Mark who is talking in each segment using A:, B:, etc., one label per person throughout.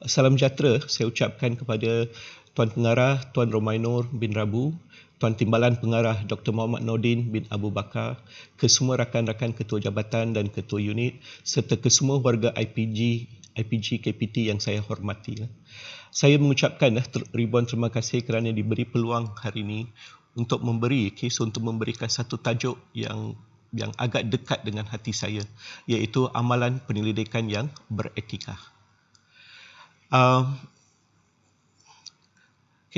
A: Salam sejahtera saya ucapkan kepada Tuan Pengarah Tuan Romainur bin Rabu, Tuan Timbalan Pengarah Dr. Muhammad Nordin bin Abu Bakar, ke semua rakan-rakan ketua jabatan dan ketua unit serta ke semua warga IPG KPT yang saya hormati. Saya mengucapkan ribuan terima kasih kerana diberi peluang hari ini untuk memberikan satu tajuk yang agak dekat dengan hati saya, iaitu amalan penyelidikan yang beretika.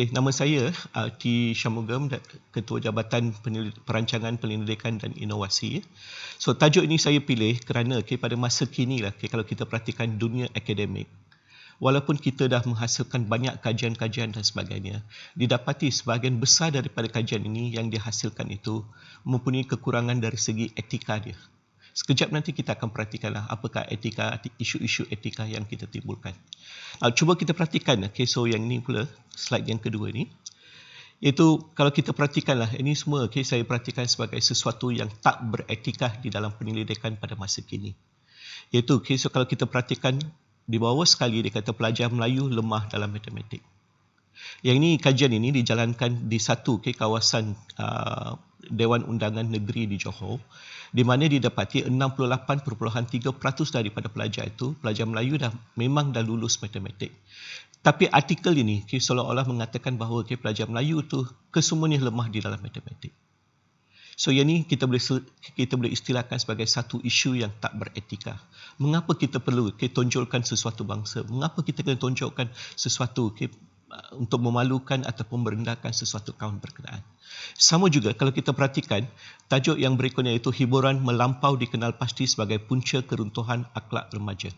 A: Nama saya T. Shanmugam, Ketua Jabatan Perancangan Penyelidikan dan Inovasi. So, tajuk ini saya pilih kerana pada masa kini kalau kita perhatikan dunia akademik, walaupun kita dah menghasilkan banyak kajian-kajian dan sebagainya, didapati sebahagian besar daripada kajian ini yang dihasilkan itu mempunyai kekurangan dari segi etika dia. Sekejap nanti kita akan perhatikanlah apakah isu-isu etika yang kita timbulkan. Cuba kita perhatikan, so yang ini pula, slide yang kedua ini, iaitu kalau kita perhatikanlah, ini semua saya perhatikan sebagai sesuatu yang tak beretika di dalam penyelidikan pada masa kini. Iaitu, so kalau kita perhatikan, di bawah sekali dia kata pelajar Melayu lemah dalam matematik. Yang ini, kajian ini dijalankan di satu kawasan Dewan Undangan Negeri di Johor, di mana didapati 68.3% daripada pelajar itu, pelajar Melayu memang dah lulus matematik. Tapi artikel ini seolah-olah mengatakan bahawa pelajar Melayu itu kesemuanya lemah di dalam matematik. So yang ini kita boleh istilahkan sebagai satu isu yang tak beretika. Mengapa kita perlu tonjolkan sesuatu bangsa? Mengapa kita kena tonjolkan sesuatu untuk memalukan ataupun merendahkan sesuatu kaum berkenaan? Sama juga kalau kita perhatikan tajuk yang berikutnya, iaitu hiburan melampau dikenal pasti sebagai punca keruntuhan akhlak remaja.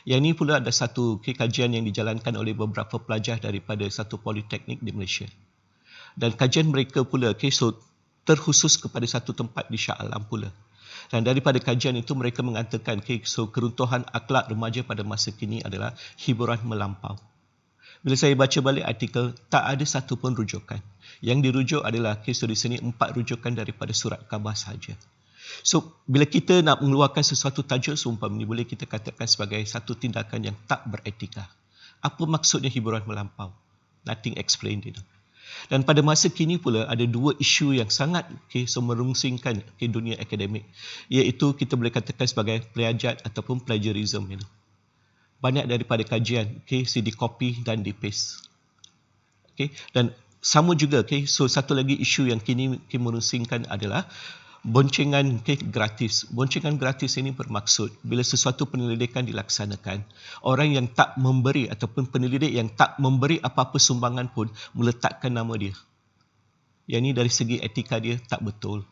A: Yang ini pula ada satu kajian yang dijalankan oleh beberapa pelajar daripada satu politeknik di Malaysia. Dan kajian mereka pula terkhusus kepada satu tempat di Shah Alam pula. Dan daripada kajian itu mereka mengatakan keruntuhan akhlak remaja pada masa kini adalah hiburan melampau. Bila saya baca balik artikel, tak ada satu pun rujukan. Yang dirujuk adalah di sini 4 rujukan daripada surat khabar sahaja. So, bila kita nak mengeluarkan sesuatu tajuk seumpama ini, boleh kita katakan sebagai satu tindakan yang tak beretika. Apa maksudnya hiburan melampau? Nothing explained. Dan pada masa kini pula ada dua isu yang sangat merungsingkan dunia akademik, iaitu kita boleh katakan sebagai plagiat ataupun plagiarism. Banyak daripada kajian di-copy dan di-paste. Dan sama juga, so satu lagi isu yang kini merungsingkan adalah boncengan gratis. Boncengan gratis ini bermaksud bila sesuatu penyelidikan dilaksanakan, orang yang tak memberi ataupun penyelidik yang tak memberi apa-apa sumbangan pun meletakkan nama dia. Yang ini dari segi etika dia tak betul.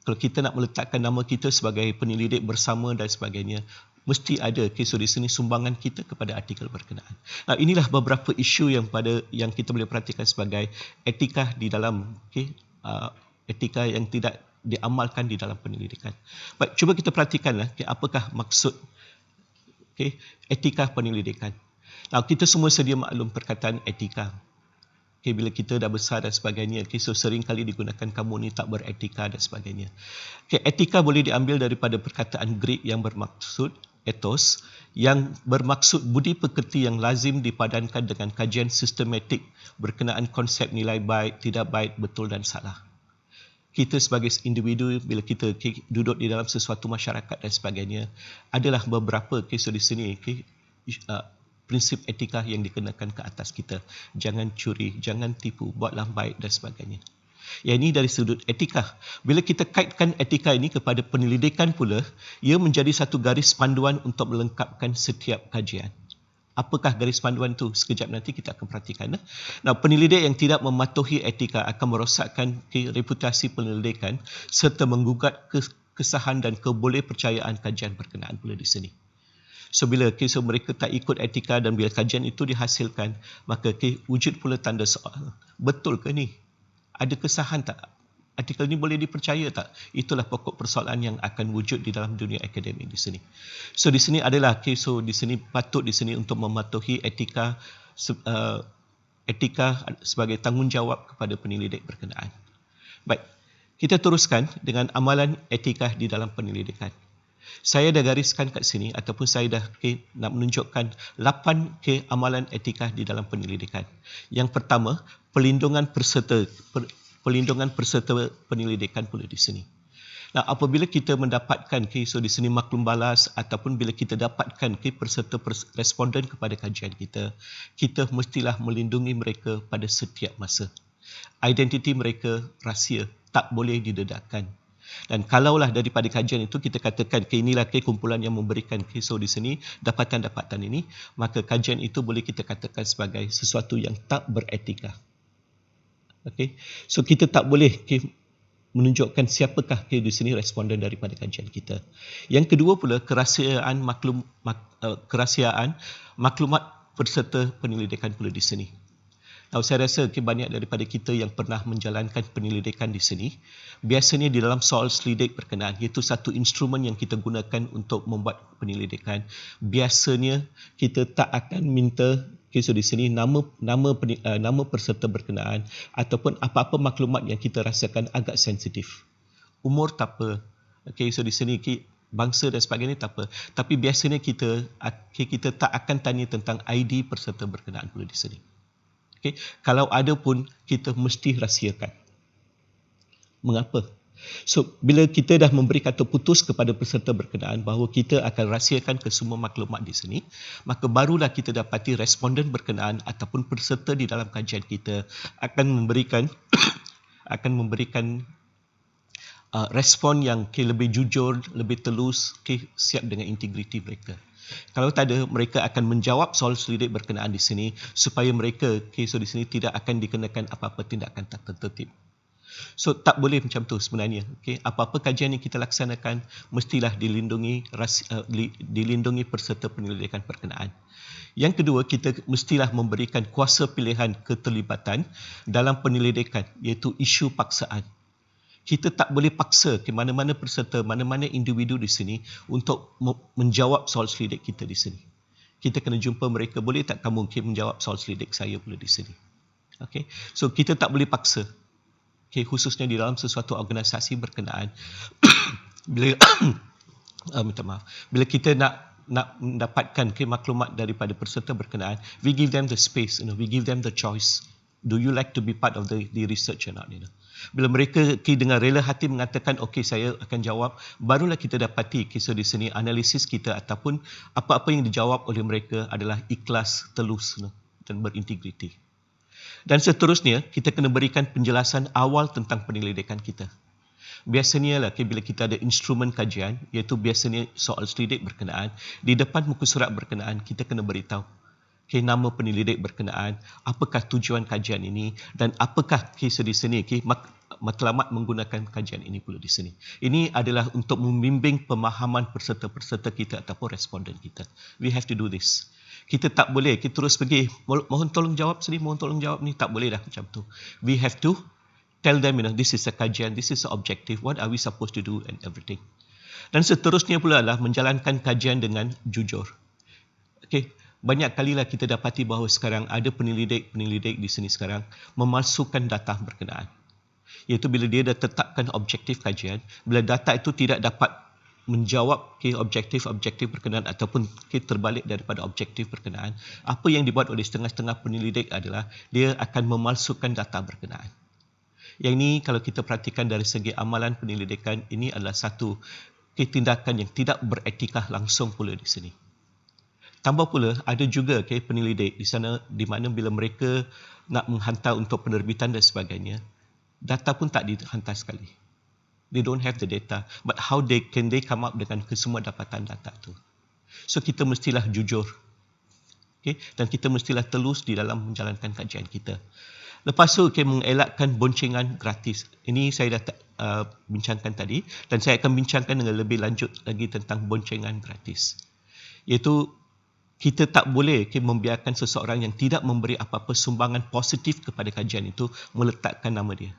A: Kalau kita nak meletakkan nama kita sebagai penyelidik bersama dan sebagainya, mesti ada di sini sumbangan kita kepada artikel berkenaan. Inilah beberapa isu yang kita boleh perhatikan sebagai etika di dalam etika yang tidak diamalkan di dalam penyelidikan. Baik, cuba kita perhatikanlah apakah maksud etika penyelidikan. Kita semua sedia maklum perkataan etika. Bila kita dah besar dan sebagainya, so sering kali digunakan kamu ni tak beretika dan sebagainya. Etika boleh diambil daripada perkataan Greek yang bermaksud ethos, yang bermaksud budi pekerti yang lazim dipadankan dengan kajian sistematik berkenaan konsep nilai baik, tidak baik, betul dan salah. Kita sebagai individu, bila kita duduk di dalam sesuatu masyarakat dan sebagainya, adalah beberapa di sini prinsip etika yang dikenakan ke atas kita. Jangan curi, jangan tipu, buatlah baik dan sebagainya. Yang ini dari sudut etika. Bila kita kaitkan etika ini kepada penyelidikan pula, ia menjadi satu garis panduan untuk melengkapkan setiap kajian. Apakah garis panduan itu? Sekejap nanti kita akan perhatikan. Penyelidik yang tidak mematuhi etika akan merosakkan reputasi penyelidikan serta menggugat kesahan dan kebolehpercayaan kajian berkenaan pula di sini. So, bila mereka tak ikut etika dan bila kajian itu dihasilkan, maka wujud pula tanda soal. Betul ke ni? Ada kesahan tak? Artikel ni boleh dipercaya tak? Itulah pokok persoalan yang akan wujud di dalam dunia akademik di sini. So, di sini adalah, so di sini patut di sini untuk mematuhi etika sebagai tanggungjawab kepada penyelidik berkenaan. Baik, kita teruskan dengan amalan etika di dalam penyelidikan. Saya dah gariskan kat sini ataupun saya dah nak menunjukkan 8 amalan etika di dalam penyelidikan. Yang pertama, pelindungan peserta penyelidikan pula di sini. Nah, apabila kita mendapatkan so di sini maklum balas ataupun bila kita dapatkan peserta responden kepada kajian kita mestilah melindungi mereka pada setiap masa. Identiti mereka rahsia, tak boleh didedahkan. Dan kalaulah daripada kajian itu kita katakan inilah kumpulan yang memberikan so di sini dapatan-dapatan ini, maka kajian itu boleh kita katakan sebagai sesuatu yang tak beretika. Okey. So kita tak boleh menunjukkan siapakah di sini responden daripada kajian kita. Yang kedua pula, kerahsiaan maklumat peserta penyelidikan pula di sini. Now, saya rasa banyak daripada kita yang pernah menjalankan penyelidikan di sini, biasanya di dalam soal selidik berkenaan, iaitu satu instrumen yang kita gunakan untuk membuat penyelidikan, biasanya kita tak akan minta so di sini nama peserta berkenaan ataupun apa-apa maklumat yang kita rasakan agak sensitif. Umur tak apa. So di sini bangsa dan sebagainya tak apa. Tapi biasanya kita tak akan tanya tentang ID peserta berkenaan pula di sini. Kalau ada pun kita mesti rahsiakan. Mengapa? So, bila kita dah memberi kata putus kepada peserta berkenaan bahawa kita akan rahsiakan kesemua maklumat di sini, maka barulah kita dapati responden berkenaan ataupun peserta di dalam kajian kita akan memberikan respon yang lebih jujur, lebih telus, siap dengan integriti mereka. Kalau tak ada, mereka akan menjawab soal selidik berkenaan di sini supaya mereka so di sini tidak akan dikenakan apa-apa tindakan tak tertib. So tak boleh macam tu sebenarnya. Apa-apa kajian yang kita laksanakan mestilah dilindungi peserta penyelidikan berkenaan. Yang kedua, kita mestilah memberikan kuasa pilihan keterlibatan dalam penyelidikan, iaitu isu paksaan. Kita tak boleh paksa mana-mana peserta, mana-mana individu di sini untuk menjawab soal selidik kita di sini. Kita kena jumpa mereka, boleh tak kamu menjawab soal selidik saya pula di sini. So kita tak boleh paksa. Khususnya di dalam sesuatu organisasi berkenaan. Bila bila kita nak mendapatkan maklumat daripada peserta berkenaan, we give them the space, we give them the choice. Do you like to be part of the research or not? Bila mereka dengan rela hati mengatakan okey saya akan jawab, barulah kita dapati so di sini analisis kita ataupun apa-apa yang dijawab oleh mereka adalah ikhlas, telus dan berintegriti. Dan seterusnya, kita kena berikan penjelasan awal tentang penyelidikan kita. Biasanya lah, bila kita ada instrumen kajian, iaitu biasanya soal selidik berkenaan, di depan muka surat berkenaan, kita kena beritahu nama penyelidik berkenaan, apakah tujuan kajian ini, dan apakah kisah di sini, matlamat menggunakan kajian ini pula di sini. Ini adalah untuk membimbing pemahaman peserta-peserta kita ataupun responden kita. We have to do this. Kita tak boleh kita terus pergi mohon tolong jawab sini, mohon tolong jawab ni, tak boleh dah macam tu. We have to tell them, this is a kajian, this is a objective, what are we supposed to do and everything. Dan seterusnya pula adalah menjalankan kajian dengan jujur. Banyak kalilah kita dapati bahawa sekarang ada penyelidik di sini sekarang memalsukan data berkenaan. Iaitu bila dia dah tetapkan objektif kajian, bila data itu tidak dapat menjawab objektif berkenaan ataupun terbalik daripada objektif berkenaan, apa yang dibuat oleh setengah-setengah penyelidik adalah dia akan memalsukan data berkenaan. Yang ini kalau kita perhatikan dari segi amalan penyelidikan, ini adalah satu tindakan yang tidak beretika langsung pula di sini. Tambah pula ada juga penyelidik di sana di mana bila mereka nak menghantar untuk penerbitan dan sebagainya, data pun tak dihantar sekali. They don't have the data, but how can they come up dengan kesemua dapatan data tu? So kita mestilah jujur, dan kita mestilah telus di dalam menjalankan kajian kita. Lepas tu mengelakkan boncengan gratis. Ini saya dah bincangkan tadi, dan saya akan bincangkan dengan lebih lanjut lagi tentang boncengan gratis. Iaitu kita tak boleh membiarkan seseorang yang tidak memberi apa-apa sumbangan positif kepada kajian itu meletakkan nama dia.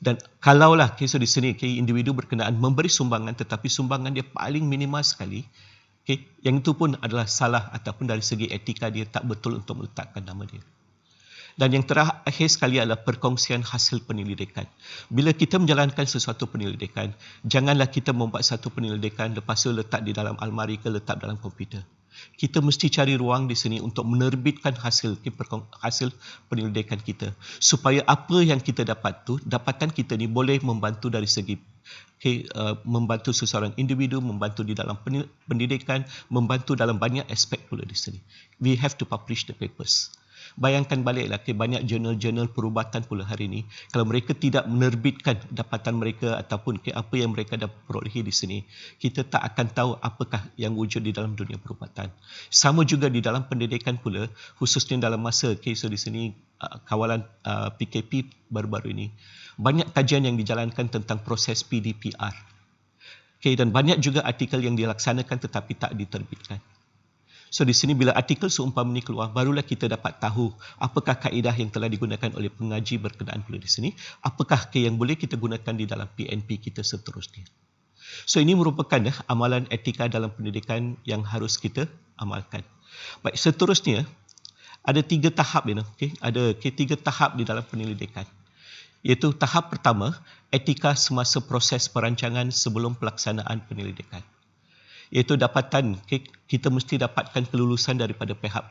A: Dan kalaulah di sini individu berkenaan memberi sumbangan tetapi sumbangan dia paling minimal sekali, yang itu pun adalah salah ataupun dari segi etika dia tak betul untuk meletakkan nama dia. Dan yang terakhir sekali adalah perkongsian hasil penyelidikan. Bila kita menjalankan sesuatu penyelidikan, janganlah kita membuat satu penyelidikan lepas tu letak di dalam almari ke letak dalam komputer. Kita mesti cari ruang di sini untuk menerbitkan hasil penyelidikan kita, supaya apa yang kita dapat tu, dapatan kita ni boleh membantu dari segi membantu seseorang individu, membantu di dalam pendidikan, membantu dalam banyak aspek pula di sini. We have to publish the papers. Bayangkan baliklah, banyak jurnal-jurnal perubatan pula hari ini, kalau mereka tidak menerbitkan dapatan mereka ataupun apa yang mereka dah perolehi di sini, kita tak akan tahu apakah yang wujud di dalam dunia perubatan. Sama juga di dalam pendidikan pula, khususnya dalam masa so di sini kawalan PKP baru-baru ini, banyak kajian yang dijalankan tentang proses PDPR. Dan banyak juga artikel yang dilaksanakan tetapi tak diterbitkan. So di sini bila artikel seumpama ini keluar, barulah kita dapat tahu apakah kaedah yang telah digunakan oleh pengaji berkenaan pula di sini, apakah yang boleh kita gunakan di dalam PNP kita seterusnya. So ini merupakan amalan etika dalam pendidikan yang harus kita amalkan. Baik, seterusnya ada 3 tahap ada 3 tahap di dalam penyelidikan. Iaitu tahap pertama, etika semasa proses perancangan sebelum pelaksanaan penyelidikan. Iaitu dapatan, kita mesti dapatkan kelulusan daripada pihak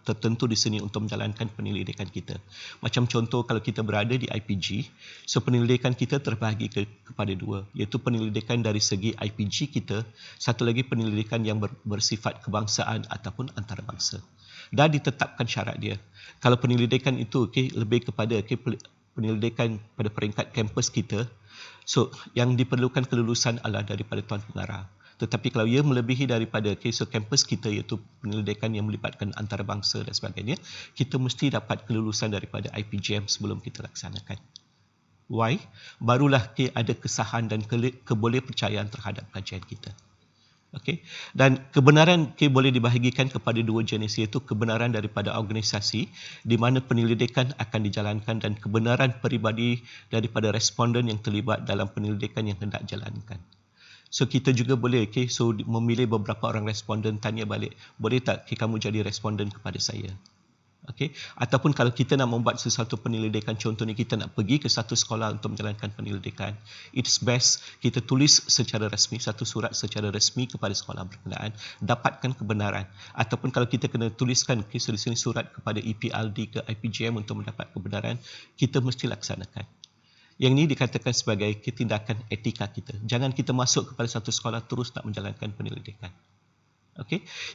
A: tertentu di sini untuk menjalankan penyelidikan kita. Macam contoh kalau kita berada di IPG, so penyelidikan kita terbahagi kepada 2, iaitu penyelidikan dari segi IPG kita, satu lagi penyelidikan yang bersifat kebangsaan ataupun antarabangsa. Dah ditetapkan syarat dia. Kalau penyelidikan itu lebih kepada penyelidikan pada peringkat kampus kita, so yang diperlukan kelulusan adalah daripada Tuan Pengarah. Tetapi kalau ia melebihi daripada kampus kita, iaitu penyelidikan yang melibatkan antarabangsa dan sebagainya, kita mesti dapat kelulusan daripada IPGM sebelum kita laksanakan. Why? Barulah ada kesahan dan kebolehpercayaan terhadap kajian kita. Dan kebenaran boleh dibahagikan kepada 2 jenis, iaitu kebenaran daripada organisasi di mana penyelidikan akan dijalankan dan kebenaran peribadi daripada responden yang terlibat dalam penyelidikan yang hendak jalankan. So kita juga boleh memilih beberapa orang responden, tanya balik, boleh tak kamu jadi responden kepada saya? Ataupun kalau kita nak membuat sesuatu penyelidikan, contohnya kita nak pergi ke satu sekolah untuk menjalankan penyelidikan, it's best kita tulis secara rasmi, satu surat secara rasmi kepada sekolah berkenaan, dapatkan kebenaran. Ataupun kalau kita kena tuliskan di sini surat kepada EPLD ke IPGM untuk mendapat kebenaran, kita mesti laksanakan. Yang ini dikatakan sebagai tindakan etika kita. Jangan kita masuk kepada satu sekolah terus nak menjalankan penyelidikan.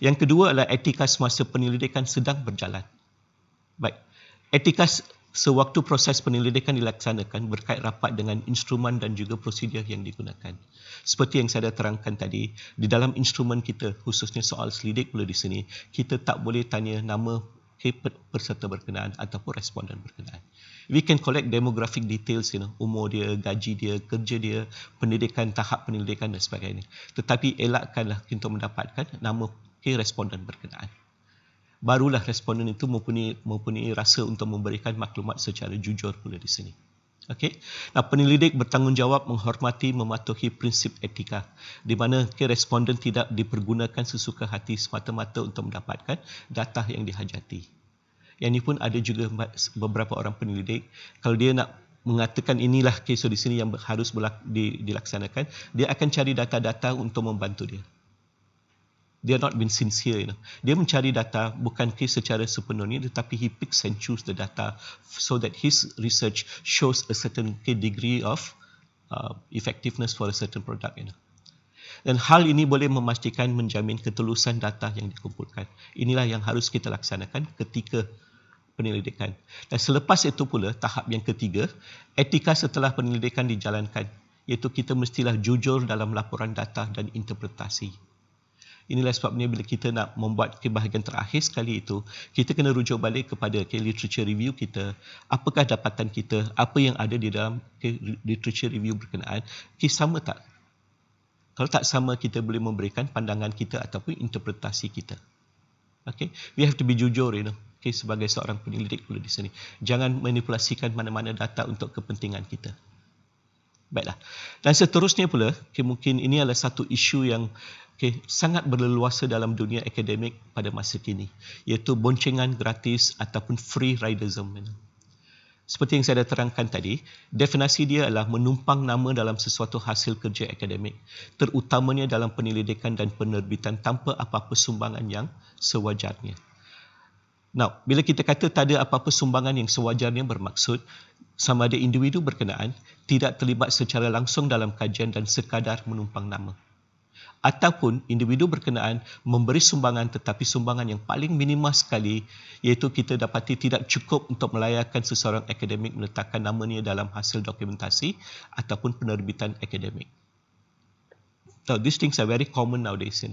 A: Yang kedua adalah etika semasa penyelidikan sedang berjalan. Baik, etika sewaktu proses penyelidikan dilaksanakan berkait rapat dengan instrumen dan juga prosedur yang digunakan. Seperti yang saya dah terangkan tadi, di dalam instrumen kita, khususnya soal selidik pula di sini, kita tak boleh tanya nama peserta berkenaan ataupun responden berkenaan. We can collect demographic details, umur dia, gaji dia, kerja dia, pendidikan, tahap penyelidikan dan sebagainya. Tetapi elakkanlah untuk mendapatkan nama responden berkenaan. Barulah responden itu mempunyai rasa untuk memberikan maklumat secara jujur pula di sini. Nah, penyelidik bertanggungjawab menghormati, mematuhi prinsip etika, di mana responden tidak dipergunakan sesuka hati semata-mata untuk mendapatkan data yang dihajati. Yang ini pun ada juga beberapa orang penyelidik, kalau dia nak mengatakan inilah kes di sini yang harus dilaksanakan, dia akan cari data-data untuk membantu dia. They are not being sincere. Dia mencari data bukan secara sepenuhnya, tetapi he picks and choose the data so that his research shows a certain degree of effectiveness for a certain product. Dan hal ini boleh memastikan menjamin ketulusan data yang dikumpulkan. Inilah yang harus kita laksanakan ketika penyelidikan. Dan selepas itu pula, tahap yang ketiga, etika setelah penyelidikan dijalankan, iaitu kita mestilah jujur dalam laporan data dan interpretasi. Inilah sebabnya bila kita nak membuat bahagian terakhir sekali itu, kita kena rujuk balik kepada literature review kita, apakah dapatan kita, apa yang ada di dalam literature review berkenaan, sama tak? Kalau tak sama, kita boleh memberikan pandangan kita ataupun interpretasi kita. We have to be jujur, sebagai seorang penyelidik pula di sini. Jangan manipulasikan mana-mana data untuk kepentingan kita. Baiklah. Dan seterusnya pula, mungkin ini adalah satu isu yang sangat berleluasa dalam dunia akademik pada masa kini, iaitu boncengan gratis ataupun free riderism. Seperti yang saya dah terangkan tadi, definisi dia adalah menumpang nama dalam sesuatu hasil kerja akademik, terutamanya dalam penyelidikan dan penerbitan tanpa apa-apa sumbangan yang sewajarnya. Now, bila kita kata tak ada apa-apa sumbangan yang sewajarnya, bermaksud sama ada individu berkenaan tidak terlibat secara langsung dalam kajian dan sekadar menumpang nama, ataupun individu berkenaan memberi sumbangan tetapi sumbangan yang paling minima sekali, iaitu kita dapati tidak cukup untuk melayakkan seseorang akademik meletakkan namanya dalam hasil dokumentasi ataupun penerbitan akademik. So, these things are very common nowadays,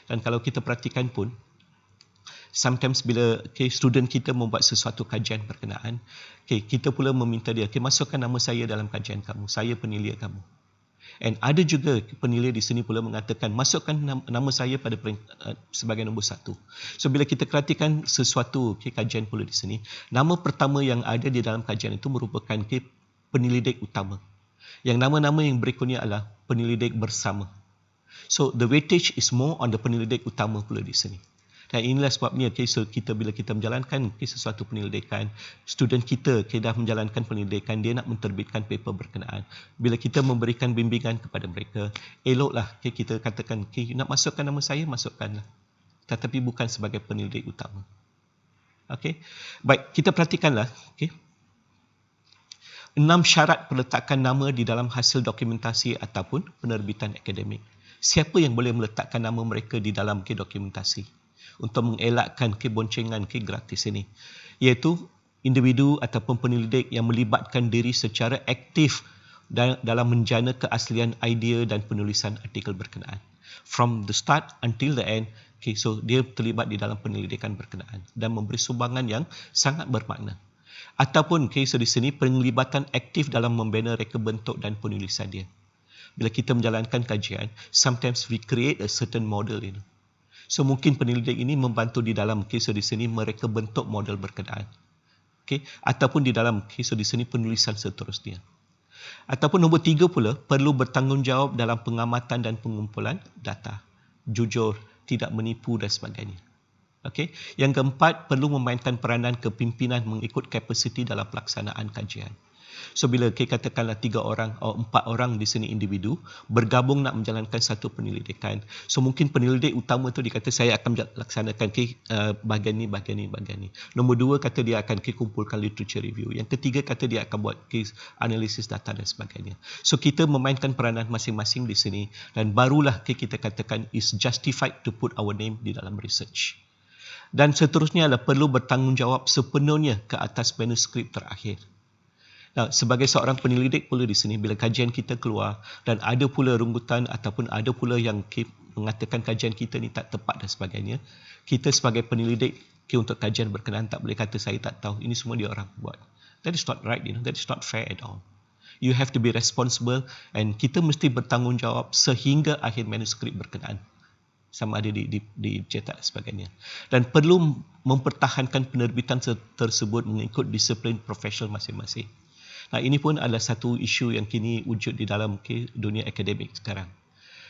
A: Dan kalau kita perhatikan pun, sometimes bila student kita membuat sesuatu kajian berkenaan, kita pula meminta dia, masukkan nama saya dalam kajian kamu, saya penilai kamu. And ada juga penilai di sini pula mengatakan masukkan nama saya pada sebagai nombor 1. So bila kita perhatikan sesuatu kajian pula di sini, nama pertama yang ada di dalam kajian itu merupakan penyelidik utama. Yang nama-nama yang berikutnya adalah penyelidik bersama. So the weightage is more on the penyelidik utama pula di sini. Dan inilah sebabnya so kita bila kita menjalankan sesuatu penyelidikan, student kita dah menjalankan penyelidikan, dia nak menterbitkan paper berkenaan. Bila kita memberikan bimbingan kepada mereka, eloklah kita katakan, nak masukkan nama saya, masukkanlah. Tetapi bukan sebagai penyelidik utama. Baik, kita perhatikanlah. 6 syarat peletakan nama di dalam hasil dokumentasi ataupun penerbitan akademik. Siapa yang boleh meletakkan nama mereka di dalam dokumentasi untuk mengelakkan boncengan gratis ini, iaitu individu ataupun penyelidik yang melibatkan diri secara aktif dalam menjana keaslian idea dan penulisan artikel berkenaan. From the start until the end, so dia terlibat di dalam penyelidikan berkenaan dan memberi sumbangan yang sangat bermakna. Ataupun so di sini penglibatan aktif dalam membina reka bentuk dan penulisan dia. Bila kita menjalankan kajian, sometimes we create a certain model, So mungkin penyelidik ini membantu di dalam so di sini mereka bentuk model berkenaan. Ataupun di dalam so di sini penulisan seterusnya. Ataupun nombor 3 pula, perlu bertanggungjawab dalam pengamatan dan pengumpulan data. Jujur, tidak menipu dan sebagainya. Yang keempat, perlu memainkan peranan kepimpinan mengikut kapasiti dalam pelaksanaan kajian. So bila katakanlah 3 orang atau 4 orang di sini individu bergabung nak menjalankan satu penyelidikan, so mungkin penyelidik utama tu dia kata saya akan laksanakan bahagian ni. Nombor 2 kata dia akan kumpulkan literature review. Yang ketiga kata dia akan buat analisis data dan sebagainya. So kita memainkan peranan masing-masing di sini dan barulah kita katakan is justified to put our name di dalam research. Dan seterusnya adalah perlu bertanggungjawab sepenuhnya ke atas manuskrip terakhir. Nah, sebagai seorang penyelidik pula di sini, bila kajian kita keluar dan ada pula runggutan ataupun ada pula yang mengatakan kajian kita ni tak tepat dan sebagainya, kita sebagai penyelidik untuk kajian berkenaan tak boleh kata saya tak tahu, ini semua dia orang buat. That is not right, that is not fair at all. You have to be responsible and kita mesti bertanggungjawab sehingga akhir manuskrip berkenaan. Sama ada dicetak dan sebagainya. Dan perlu mempertahankan penerbitan tersebut mengikut disiplin profesional masing-masing. Nah, ini pun adalah satu isu yang kini wujud di dalam dunia akademik sekarang.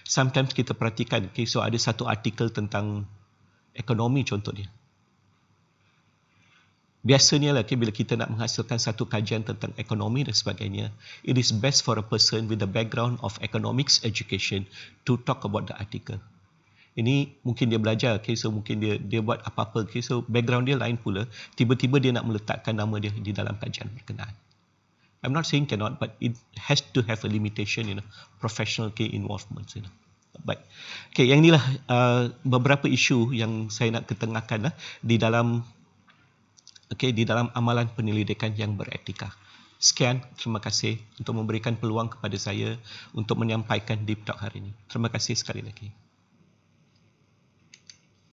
A: Sometimes kita perhatikan, so ada satu artikel tentang ekonomi contohnya. Biasanya bila kita nak menghasilkan satu kajian tentang ekonomi dan sebagainya, it is best for a person with the background of economics education to talk about the article. Ini mungkin dia belajar, so mungkin dia buat apa-apa, so background dia lain pula, tiba-tiba dia nak meletakkan nama dia di dalam kajian berkenaan. I'm not saying cannot, but it has to have a limitation, professional involvement. Baik. Yang inilah beberapa isu yang saya nak ketengahkan di dalam amalan penyelidikan yang beretika. Sekian, terima kasih untuk memberikan peluang kepada saya untuk menyampaikan Deep Talk hari ini. Terima kasih sekali lagi.